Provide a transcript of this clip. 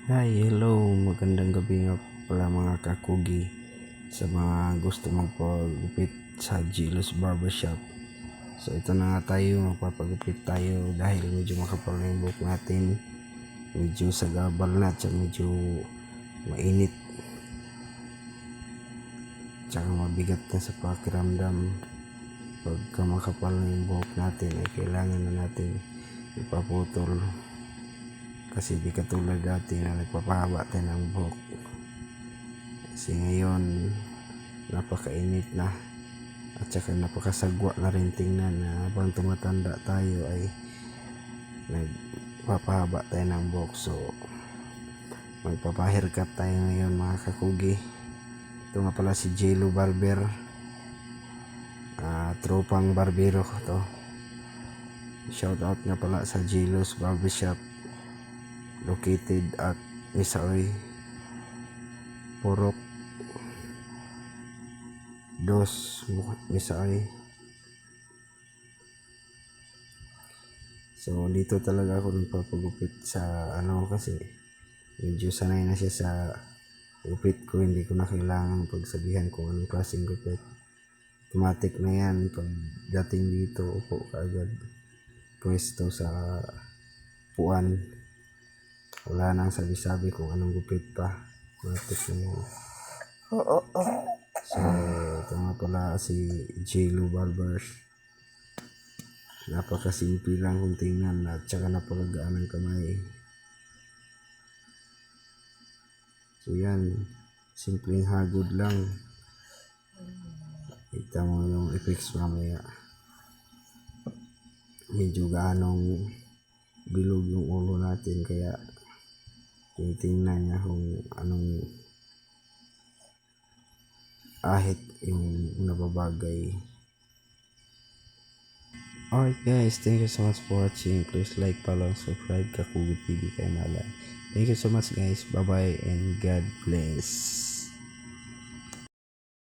Hi, hello, magandang gabi nga pala mga kakugi sa mga gusto magpagupit sa Gilos Barbershop. So ito na nga tayo, magpapagupit tayo dahil medyo makapal na yung buhok natin, medyo sagabal na at medyo mainit tsaka mabigat na sa pakiramdam. Pagka makapal na yung buhok natin ay kailangan na natin ipaputol kasi di katulad dati na nagpapahaba tayo ng buhok. Kasi ngayon napakainit na at saka napakasagwa na rin tingnan na habang tumatanda tayo ay nagpapahaba tayo ng buhok. So magpapahaircut tayo ngayon mga kakugi. Ito nga pala si Jelo Barber, tropang barbero ko to. Shout out nga pala sa Jelo's Barbershop located at Misaoy, Purok 2, Misaoy. So dito talaga ako nagpapagupit sa kasi medyo sanay na siya sa gupit ko, hindi ko na kailangan pagsabihan kung anong klaseng gupit. Automatic na yan, pag dating dito upo kaagad pwesto sa puan, wala nang sabi-sabi kung anong gupit pa, automatic na yan. So ito nga pala si Jelo Barbers, napakasimple lang kung tingnan at saka napakagaan ng kamay. So yan, simpleng hagod lang. Kita mo yung effects mamaya, medyo ganong bilog yung ulo natin, kaya tinitingnan niya kung anong ahit yung nababagay. Alright guys, thank you so much for watching. Please like, follow, and subscribe Kakugi TV kay Malay. Thank you so much guys, bye bye and God bless.